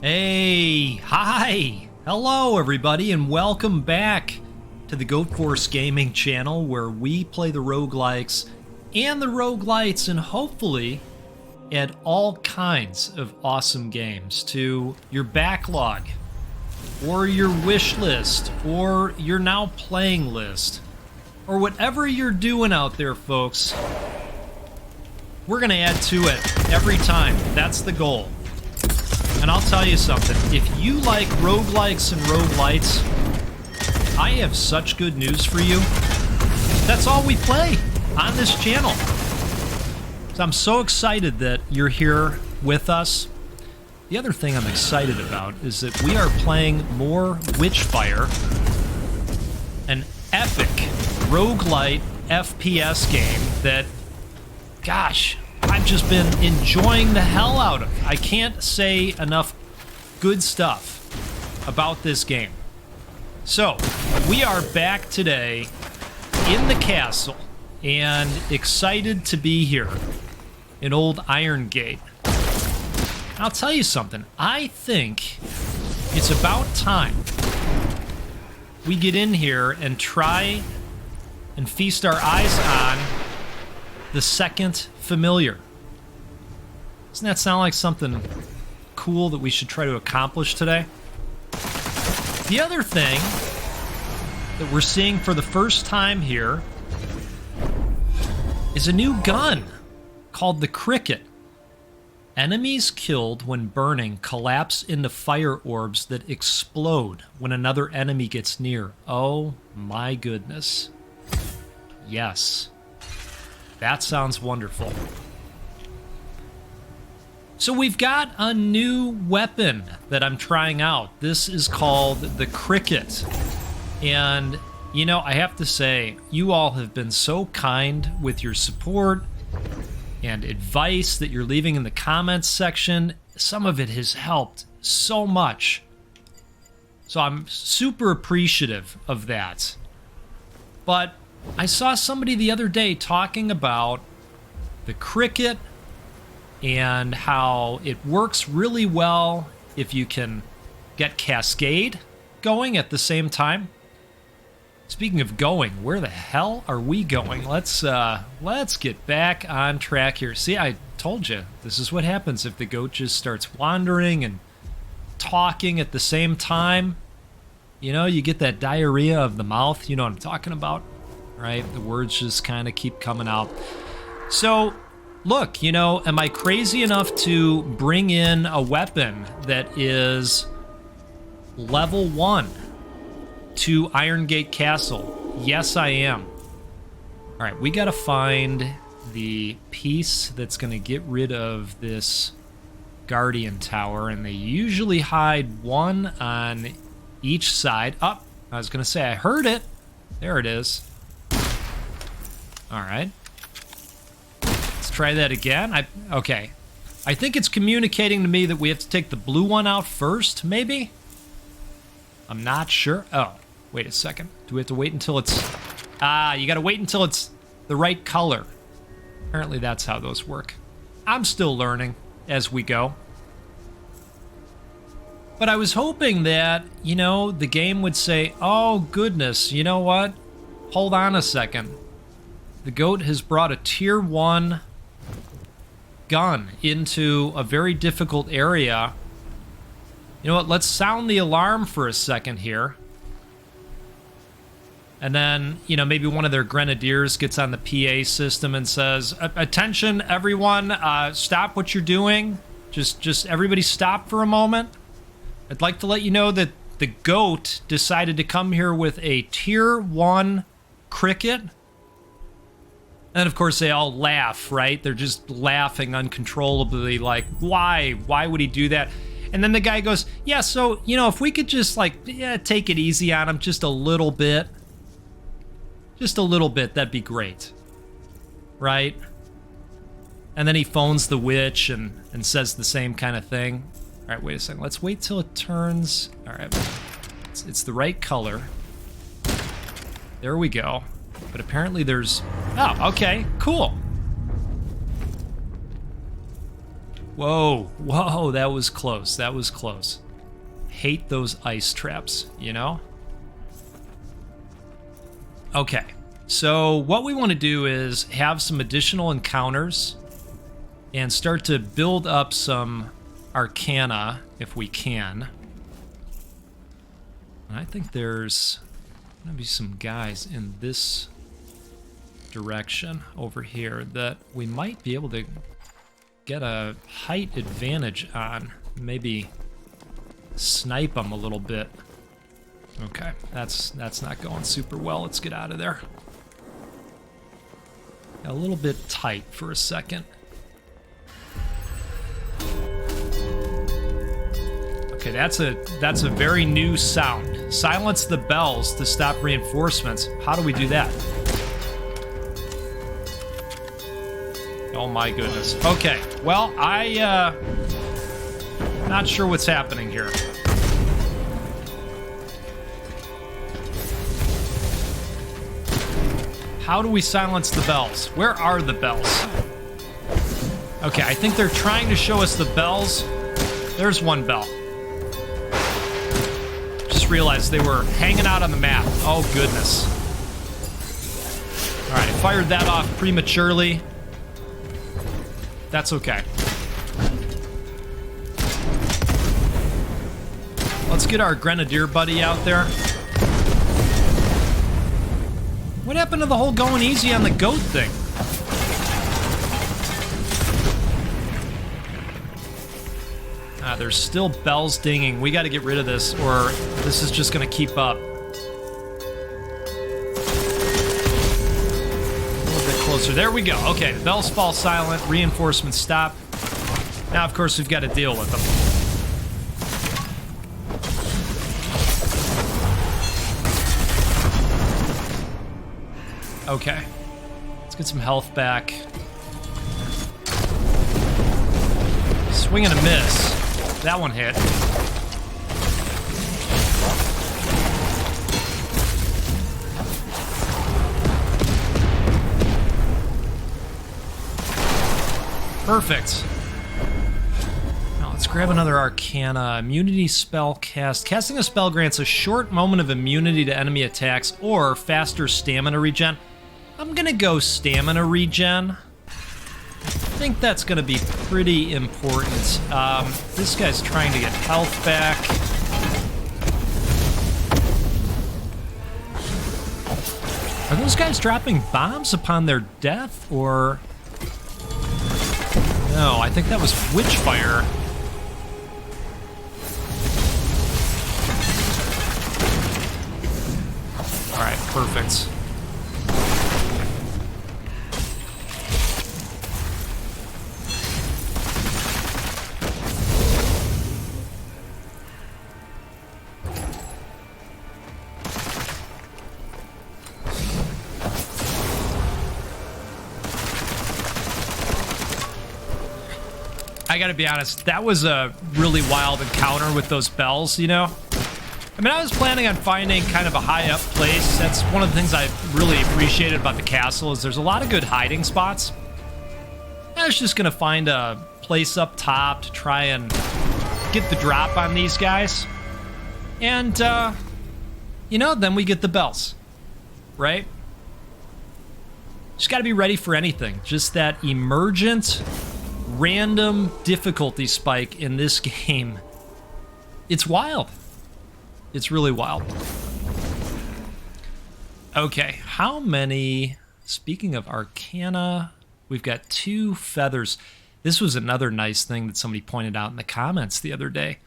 Hey, hi, hello everybody, and welcome back to the Goat Force Gaming channel, where we play the roguelikes and the roguelites, and hopefully add all kinds of awesome games to your backlog, or your wish list, or your now playing list, or whatever you're doing out there, folks. We're gonna add to it every time. That's the goal. And I'll tell you something, if you like roguelikes and roguelites, I have such good news for you. That's all we play on this channel. So I'm so excited that you're here with us. The other thing I'm excited about is that we are playing more Witchfire, an epic roguelite FPS game that, gosh, I've just been enjoying the hell out of. I can't say enough good stuff about this game. So, we are back today in the castle and excited to be here in old Irongate. I'll tell you something, I think it's about time we get in here and try and feast our eyes on the second familiar. Doesn't that sound like something cool that we should try to accomplish today? The other thing that we're seeing for the first time here is a new gun called the Cricket. Enemies killed when burning collapse into fire orbs that explode when another enemy gets near. Oh my goodness. Yes. That sounds wonderful. So we've got a new weapon that I'm trying out. This is called the Cricket. And, you know, I have to say, you all have been so kind with your support and advice that you're leaving in the comments section. Some of it has helped so much. So I'm super appreciative of that. But I saw somebody the other day talking about the Cricket and how it works really well if you can get Cascade going at the same time. Speaking of going, where the hell are we going? Let's get back on track here. See, I told you, this is what happens if the goat just starts wandering and talking at the same time. You know, you get that diarrhea of the mouth. You know what I'm talking about? Right? The words just kind of keep coming out. So, look, you know, am I crazy enough to bring in a weapon that is level 1 to Irongate Castle? Yes, I am. All right, we got to find the piece that's going to get rid of this Guardian Tower, and they usually hide one on each side. Oh, I was going to say, I heard it. There it is. All right. Let's try that again. Okay. I think it's communicating to me that we have to take the blue one out first, maybe? I'm not sure. Oh, wait a second. Do we have to wait until it's... you gotta wait until it's the right color. Apparently that's how those work. I'm still learning as we go. But I was hoping that, you know, the game would say, oh, goodness, you know what? Hold on a second. The goat has brought a tier 1 gun into a very difficult area. You know what? Let's sound the alarm for a second here. And then, you know, maybe one of their grenadiers gets on the PA system and says, attention, everyone, stop what you're doing. Just everybody stop for a moment. I'd like to let you know that the goat decided to come here with a tier 1 Cricket. And of course they all laugh, right? They're just laughing uncontrollably, like, why? Why would he do that? And then the guy goes, yeah, so, you know, if we could just, like, take it easy on him just a little bit. Just a little bit, that'd be great. Right? And then he phones the witch and says the same kind of thing. All right, wait a second. Let's wait till it turns. All right. It's the right color. There we go. But apparently there's... Oh, okay, cool. Whoa, whoa, that was close. That was close. Hate those ice traps, you know? Okay, so what we want to do is have some additional encounters and start to build up some arcana if we can. And I think there's gonna be some guys in this direction over here that we might be able to get a height advantage on. Maybe snipe them a little bit. Okay, that's not going super well. Let's get out of there. Got a little bit tight for a second. Okay, that's a very new sound. Silence the bells to stop reinforcements. How do we do that? Oh my goodness. Okay, well, not sure what's happening here. How do we silence the bells? Where are the bells? Okay, I think they're trying to show us the bells. There's one bell. Just realized they were hanging out on the map. Oh, goodness. All right, I fired that off prematurely. That's okay. Let's get our grenadier buddy out there. What happened to the whole going easy on the goat thing? There's still bells dinging. We got to get rid of this, or this is just going to keep up. A little bit closer. There we go. Okay, the bells fall silent. Reinforcements stop. Now, of course, we've got to deal with them. Okay, let's get some health back. Swing and a miss. That one hit. Perfect. Now let's grab another Arcana. Immunity spell cast. Casting a spell grants a short moment of immunity to enemy attacks or faster stamina regen. I'm gonna go stamina regen. I think that's gonna be pretty important. This guy's trying to get health back. Are those guys dropping bombs upon their death, or? No, I think that was Witchfire. All right, perfect. I gotta be honest, that was a really wild encounter with those bells, you know? I mean, I was planning on finding kind of a high-up place. That's one of the things I really appreciated about the castle, is there's a lot of good hiding spots. I was just gonna find a place up top to try and get the drop on these guys. And, you know, then we get the bells, right? Just gotta be ready for anything. Just that emergent, random difficulty spike in this game. It's wild. It's really wild. Okay, how many... Speaking of Arcana, we've got 2 feathers. This was another nice thing that somebody pointed out in the comments the other day.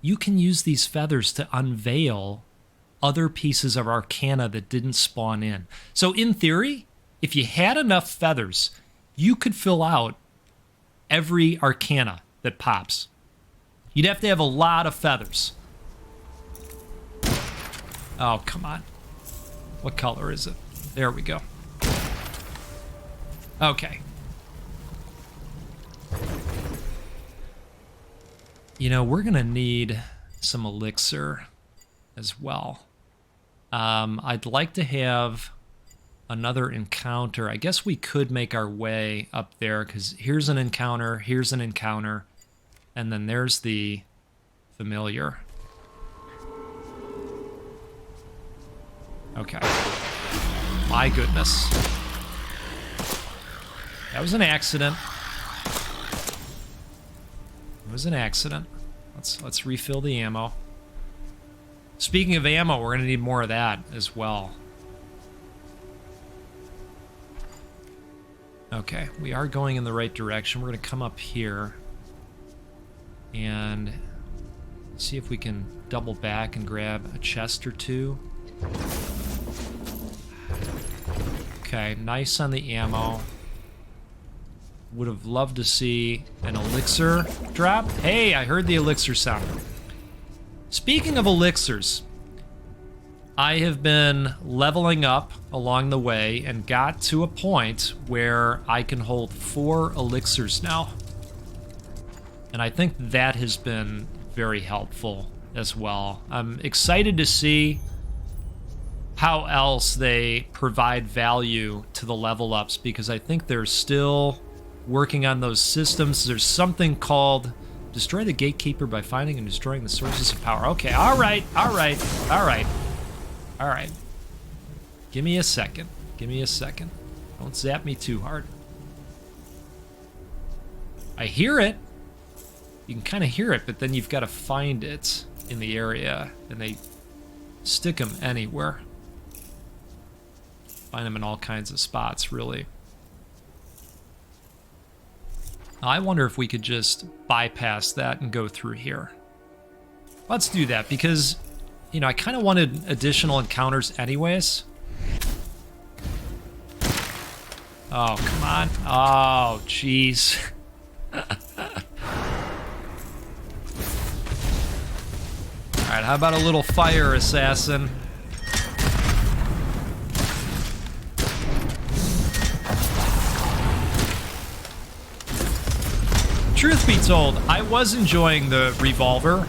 You can use these feathers to unveil other pieces of Arcana that didn't spawn in. So in theory, if you had enough feathers, you could fill out every Arcana that pops. You'd have to have a lot of feathers. Oh, come on. What color is it? There we go. Okay. You know, we're gonna need some elixir as well. I'd like to have another encounter. I guess we could make our way up there, because here's an encounter, here's an encounter. And then there's the familiar. Okay. My goodness. That was an accident. It was an accident. Let's refill the ammo. Speaking of ammo, we're gonna need more of that as well. Okay, we are going in the right direction. We're gonna come up here and see if we can double back and grab a chest or two. Okay, nice on the ammo. Would have loved to see an elixir drop. Hey, I heard the elixir sound. Speaking of elixirs, I have been leveling up along the way and got to a point where I can hold 4 elixirs now. And I think that has been very helpful as well. I'm excited to see how else they provide value to the level ups, because I think they're still working on those systems. There's something called destroy the Gatekeeper by finding and destroying the sources of power. Okay, all right. Give me a second. Don't zap me too hard. I hear it. You can kind of hear it, but then you've got to find it in the area, and they stick them anywhere. Find them in all kinds of spots, really. I wonder if we could just bypass that and go through here. Let's do that, because, you know, I kind of wanted additional encounters anyways. Oh, come on. Oh, jeez. Alright, how about a little fire assassin? Truth be told, I was enjoying the revolver,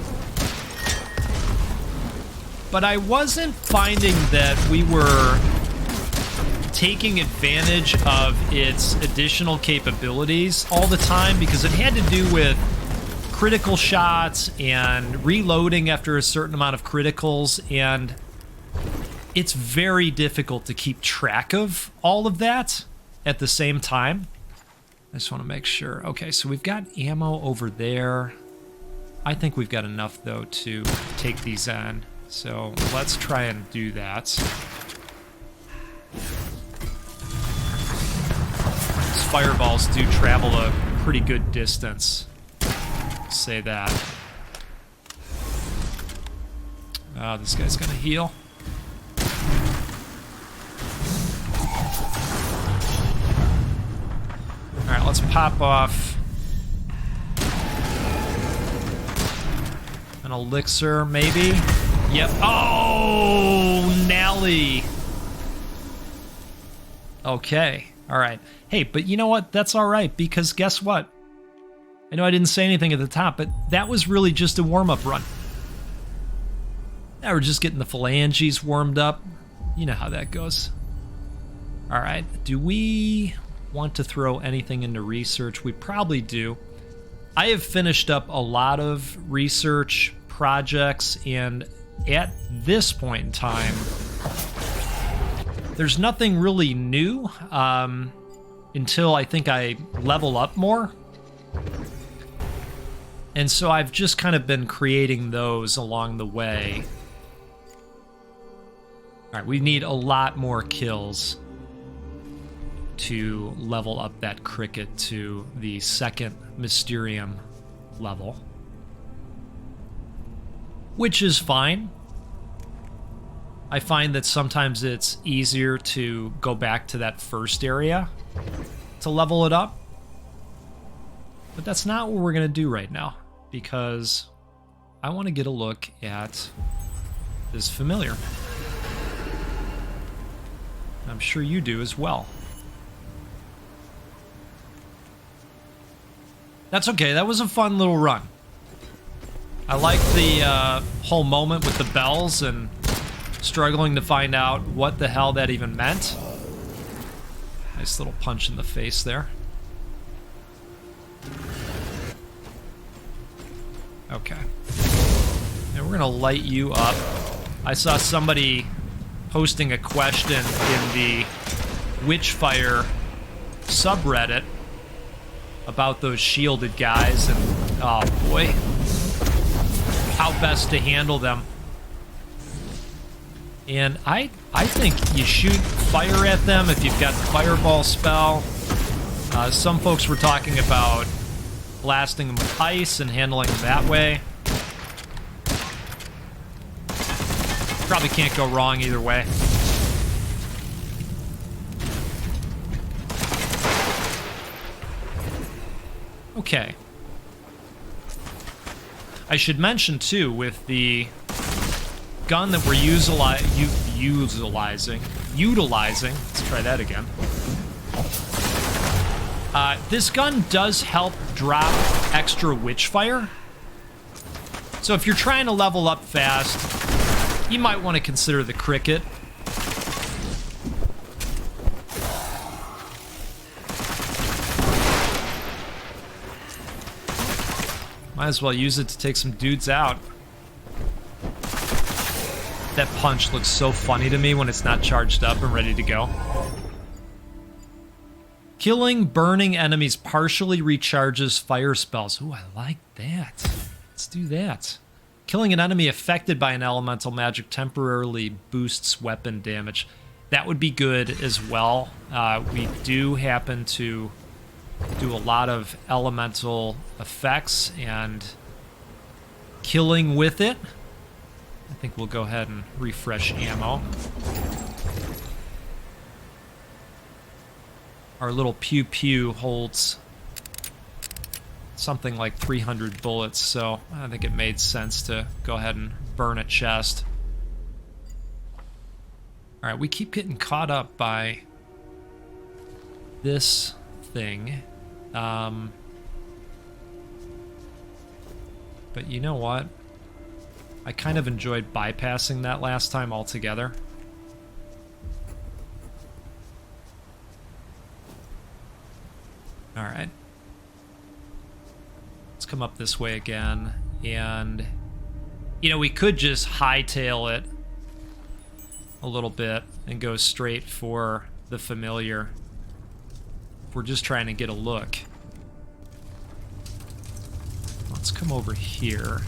but I wasn't finding that we were taking advantage of its additional capabilities all the time, because it had to do with critical shots and reloading after a certain amount of criticals, and it's very difficult to keep track of all of that at the same time. I just want to make sure. Okay, so we've got ammo over there. I think we've got enough, though, to take these on. So let's try and do that. These fireballs do travel a pretty good distance. I'll say that. Oh, this guy's gonna heal. Alright, let's pop off an elixir, maybe? Yep. Oh, Nelly! Okay, alright. Hey, but you know what? That's alright, because guess what? I know I didn't say anything at the top, but that was really just a warm-up run. Now we're just getting the phalanges warmed up. You know how that goes. Alright, do we want to throw anything into research? We probably do. I have finished up a lot of research projects, and at this point in time, there's nothing really new until I think I level up more. And so I've just kind of been creating those along the way. All right, we need a lot more kills to level up that cricket to the 2nd Mysterium level, which is fine. I find that sometimes it's easier to go back to that first area to level it up, but that's not what we're going to do right now, because I want to get a look at this familiar. I'm sure you do as well. That's okay, that was a fun little run. I like the whole moment with the bells and struggling to find out what the hell that even meant. Nice little punch in the face there. Okay. And we're gonna light you up. I saw somebody posting a question in the Witchfire subreddit about those shielded guys, and oh boy, how best to handle them. And I think you shoot fire at them if you've got the fireball spell. Some folks were talking about blasting them with ice and handling them that way. Probably can't go wrong either way. Okay. I should mention, too, with the gun that we're utilizing, let's try that again. This gun does help drop extra Witchfire. So if you're trying to level up fast, you might want to consider the Cricket. Might as well use it to take some dudes out. That punch looks so funny to me when it's not charged up and ready to go. Killing burning enemies partially recharges fire spells. Ooh, I like that. Let's do that. Killing an enemy affected by an elemental magic temporarily boosts weapon damage. That would be good as well. We do happen to do a lot of elemental effects, and killing with it, I think we'll go ahead and refresh ammo. Our little pew pew holds something like 300 bullets, so I think it made sense to go ahead and burn a chest. Alright, we keep getting caught up by this thing. But you know what? I kind of enjoyed bypassing that last time altogether. Alright. Let's come up this way again, and you know, we could just hightail it a little bit and go straight for the familiar. If we're just trying to get a look. Let's come over here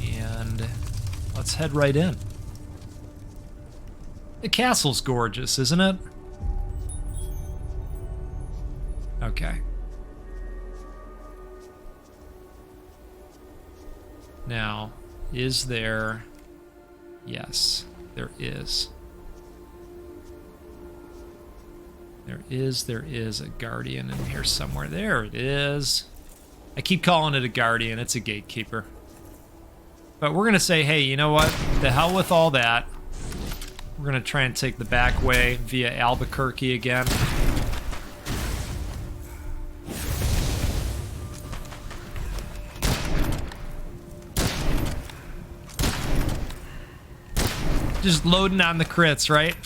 and let's head right in. The castle's gorgeous, isn't it? Okay. Now, is there... Yes, there is. There is a guardian in here somewhere. There it is. I keep calling it a guardian. It's a gatekeeper. But we're going to say, hey, you know what? The hell with all that. We're going to try and take the back way via Albuquerque again. Just loading on the crits, right?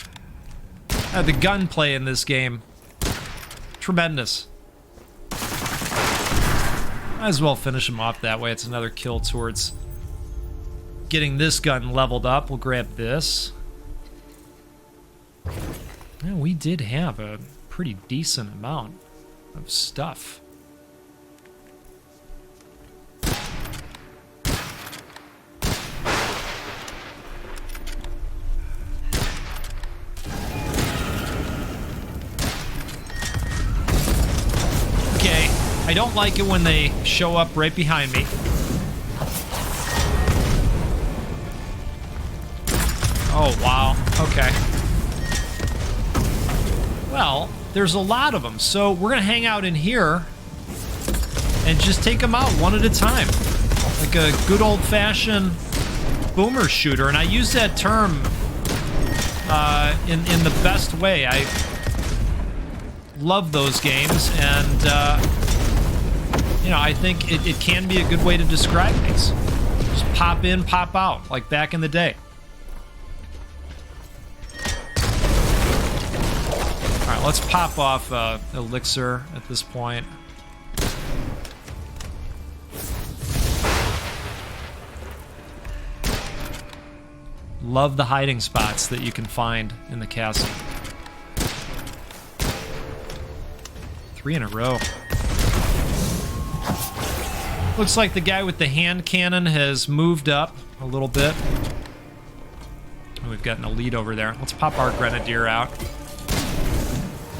The gunplay in this game. Tremendous. Might as well finish him off that way. It's another kill towards getting this gun leveled up. We'll grab this. Yeah, we did have a pretty decent amount of stuff. I don't like it when they show up right behind me. Oh, wow. Okay. Well, there's a lot of them, so we're going to hang out in here and just take them out one at a time. Like a good old-fashioned boomer shooter, and I use that term in the best way. I love those games, and... you know, I think it can be a good way to describe things. Just pop in, pop out, like back in the day. Alright, let's pop off elixir at this point. Love the hiding spots that you can find in the castle. 3 in a row. Looks like the guy with the hand cannon has moved up a little bit. We've got an elite over there. Let's pop our grenadier out.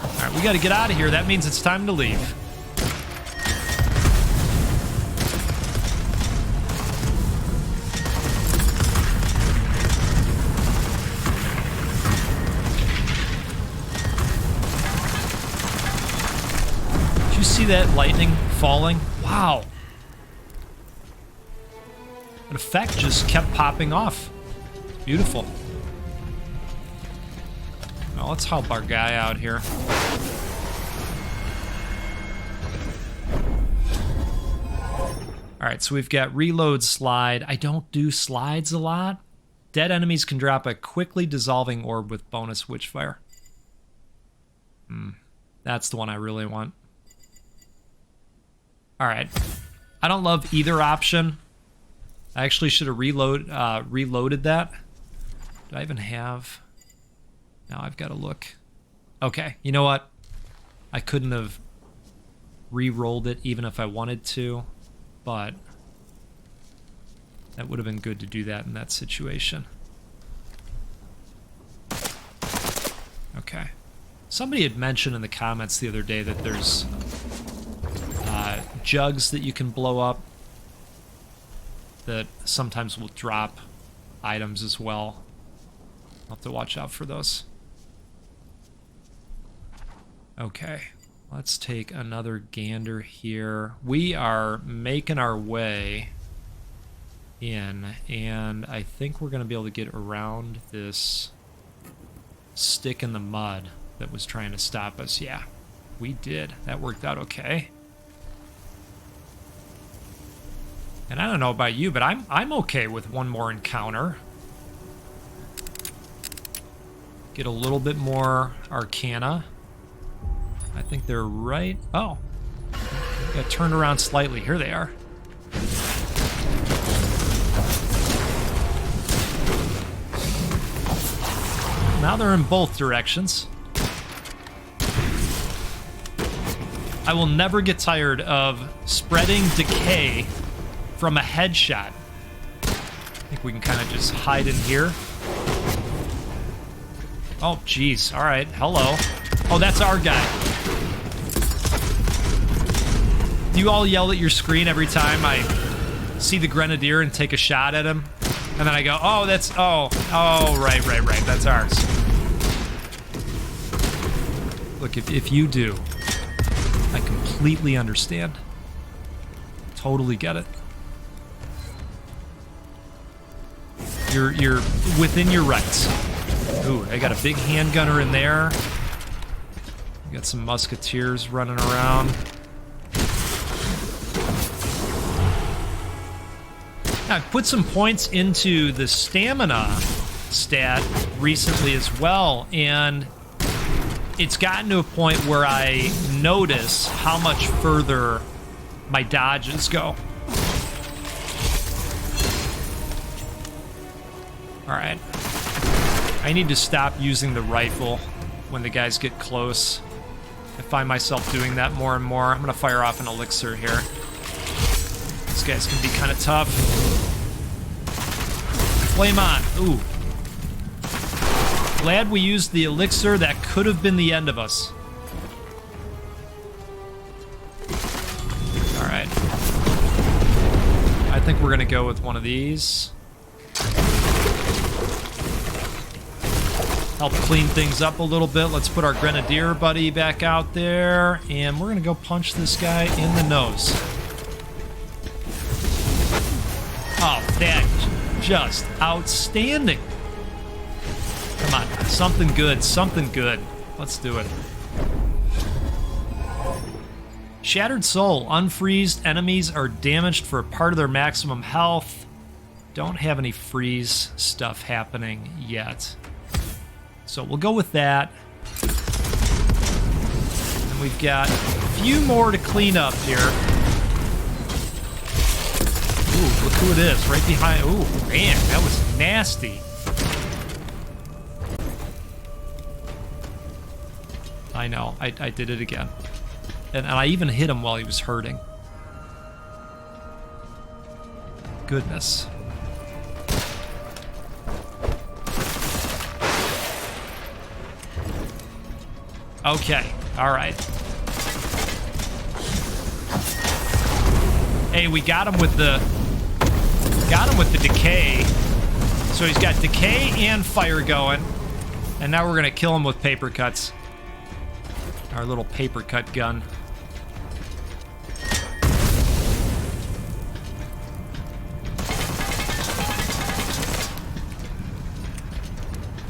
All right, we got to get out of here. That means it's time to leave. Did you see that lightning falling? Wow. An effect just kept popping off. Beautiful. Well, let's help our guy out here. All right, so we've got reload slide. I don't do slides a lot. Dead enemies can drop a quickly dissolving orb with bonus Witchfire. That's the one I really want. All right. I don't love either option. I actually should have reloaded that. Do I even have... Now I've got to look. Okay, you know what? I couldn't have re-rolled it even if I wanted to, but that would have been good to do that in that situation. Okay. Somebody had mentioned in the comments the other day that there's jugs that you can blow up that sometimes will drop items as well. I'll have to watch out for those. Okay, let's take another gander here. We are making our way in, and I think we're going to be able to get around this stick in the mud that was trying to stop us. Yeah, we did. That worked out okay. And I don't know about you, but I'm okay with one more encounter. Get a little bit more Arcana. I think they're right. Oh, got turned around slightly. Here they are. Now they're in both directions. I will never get tired of spreading decay from a headshot. I think we can kind of just hide in here. Oh, geez. All right. Hello. Oh, that's our guy. Do you all yell at your screen every time I see the grenadier and take a shot at him? And then I go, oh, that's... Oh, right. That's ours. Look, if you do, I completely understand. Totally get it. You're within your rights. Ooh, I got a big handgunner in there. We got some musketeers running around. Now, I've put some points into the stamina stat recently as well, and it's gotten to a point where I notice how much further my dodges go. Alright. I need to stop using the rifle when the guys get close. I find myself doing that more and more. I'm going to fire off an elixir here. These guys can be kind of tough. Flame on. Ooh. Glad we used the elixir. That could have been the end of us. Alright. I think we're going to go with one of these. Help clean things up a little bit. Let's put our grenadier buddy back out there, and we're gonna go punch this guy in the nose. Oh, that just outstanding. Come on, something good, something good. Let's do it. Shattered Soul. Unfreezed enemies are damaged for a part of their maximum health. Don't have any freeze stuff happening yet. So we'll go with that. And we've got a few more to clean up here. Ooh, look who it is, right behind. Ooh, man, that was nasty. I know. I did it again. And I even hit him while he was hurting. Goodness. Okay. All right. Hey, we got him with the decay. So he's got decay and fire going. And now we're gonna kill him with paper cuts. Our little paper cut gun.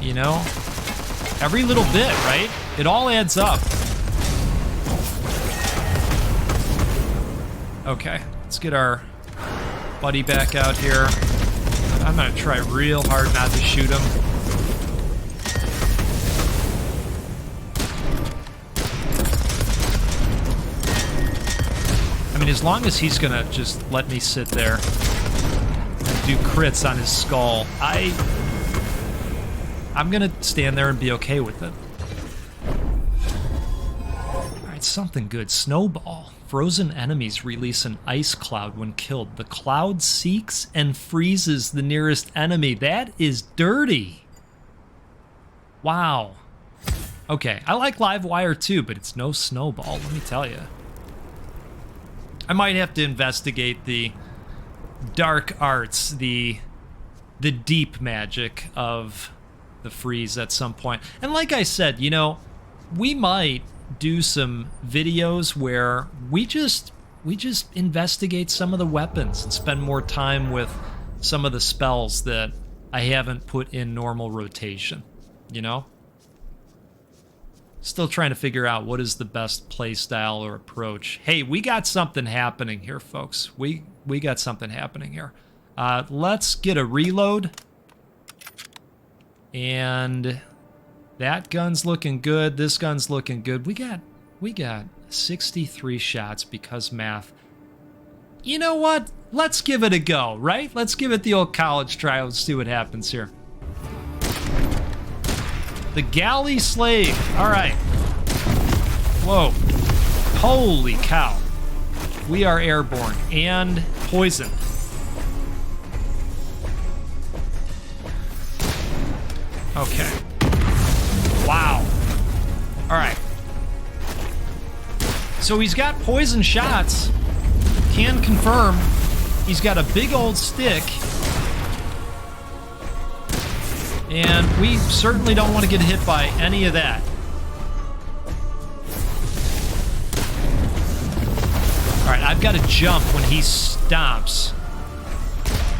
You know, every little bit, right? It all adds up. Okay, let's get our buddy back out here. I'm gonna try real hard not to shoot him. I mean, as long as he's gonna just let me sit there and do crits on his skull, I'm gonna stand there and be okay with it. Alright, something good. Snowball. Frozen enemies release an ice cloud when killed. The cloud seeks and freezes the nearest enemy. That is dirty. Wow. Okay, I like Livewire too, but it's no Snowball, let me tell you. I might have to investigate the dark arts, the deep magic of the freeze at some point. And like I said, you know, we might do some videos where we just investigate some of the weapons and spend more time with some of the spells that I haven't put in normal rotation, you know? Still trying to figure out what is the best play style or approach. Hey, we got something happening here, folks. We got something happening here. Let's get a reload. And that gun's looking good. This gun's looking good. We got 63 shots because math. You know what? Let's give it a go, right? Let's give it the old college try. Let's see what happens here. The galley slave. All right. Whoa. Holy cow. We are airborne and poisoned. Okay. Wow. All right. So he's got poison shots. Can confirm he's got a big old stick. And we certainly don't want to get hit by any of that. All right, I've got to jump when he stomps.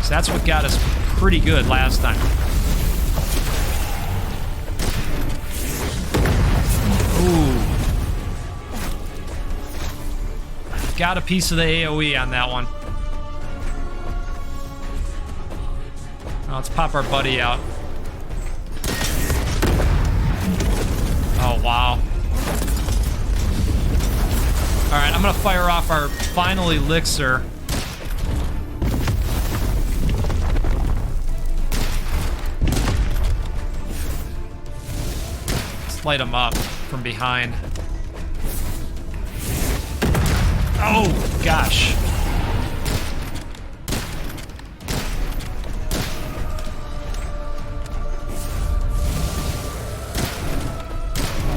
So that's what got us pretty good last time. Ooh. Got a piece of the AoE on that one. Now let's pop our buddy out. Oh, wow. All right, I'm going to fire off our final elixir. Let's light him up from behind. Oh, gosh.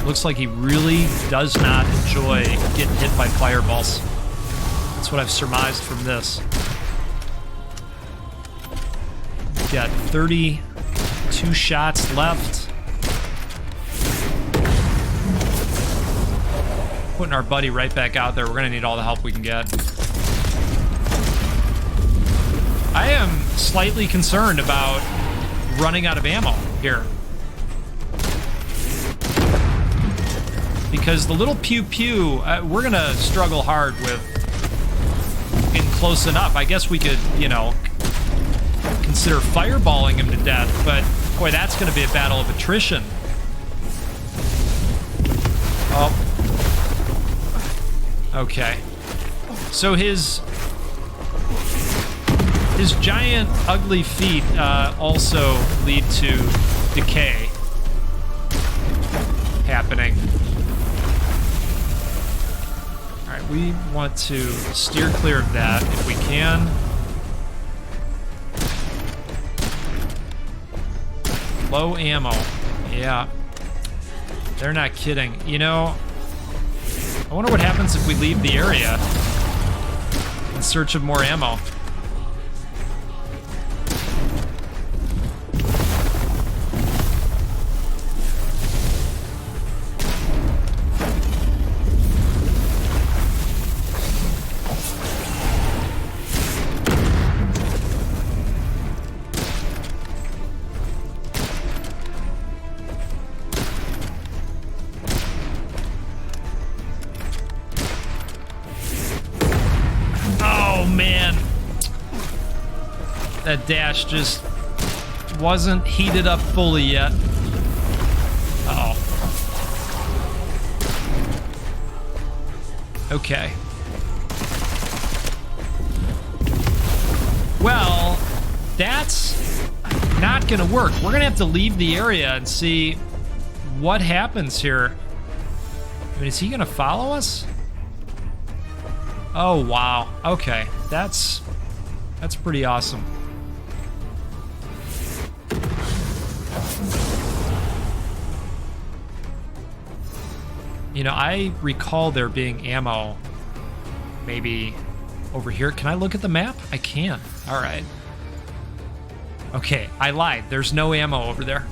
Looks like he really does not enjoy getting hit by fireballs. That's what I've surmised from this. We've got 32 shots left. Putting our buddy right back out there. We're gonna need all the help we can get. I am slightly concerned about running out of ammo here. Because the little pew-pew, we're going to struggle hard with getting close enough. I guess we could, you know, consider fireballing him to death, but boy, that's going to be a battle of attrition. Oh. Okay. So his giant, ugly feet also lead to decay happening. we want to steer clear of that if we can. Low ammo. Yeah. They're not kidding. You know, I wonder what happens if we leave the area in search of more ammo. That dash just wasn't heated up fully yet. Uh-oh. Okay. Well, that's not gonna work. We're gonna have to leave the area and see what happens here. I mean, is he gonna follow us? Oh, wow. Okay, that's pretty awesome. You know, I recall there being ammo maybe over here. Can I look at the map? I can. All right. Okay, I lied. There's no ammo over there.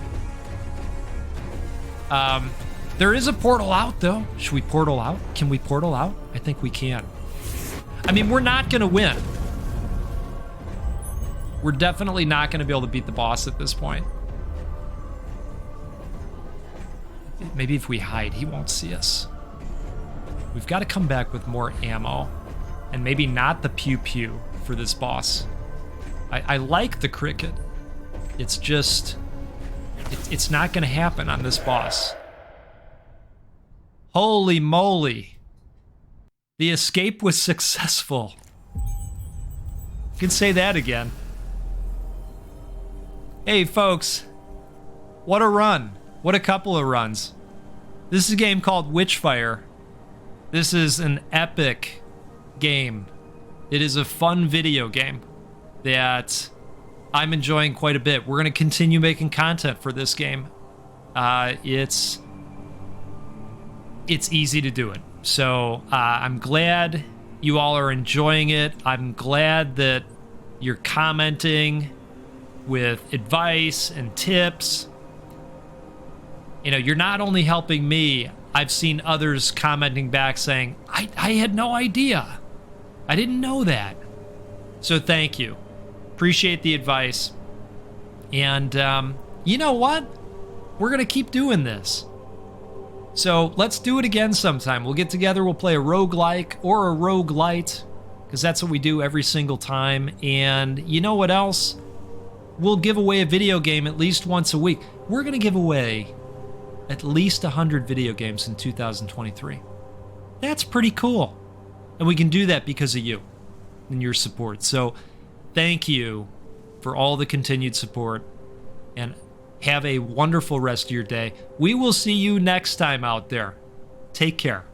There is a portal out, though. Should we portal out? Can we portal out? I think we can. I mean, we're not going to win. We're definitely not going to be able to beat the boss at this point. Maybe if we hide, he won't see us. We've got to come back with more ammo. And maybe not the pew-pew for this boss. I like the cricket. It's just... It's not going to happen on this boss. Holy moly. The escape was successful. You can say that again. Hey, folks. What a run. What a couple of runs. This is a game called Witchfire. This is an epic game. It is a fun video game that I'm enjoying quite a bit. We're going to continue making content for this game. It's easy to do it. So I'm glad you all are enjoying it. I'm glad that you're commenting with advice and tips. You know, you're not only helping me, I've seen others commenting back saying, I had no idea. I didn't know that. So thank you. Appreciate the advice. And you know what? We're going to keep doing this. So let's do it again sometime. We'll get together, we'll play a roguelike or a roguelite, because that's what we do every single time. And you know what else? We'll give away a video game at least once a week. We're going to give away at least 100 video games in 2023. That's pretty cool. And we can do that because of you and your support. So thank you for all the continued support, and have a wonderful rest of your day. We will see you next time out there. Take care.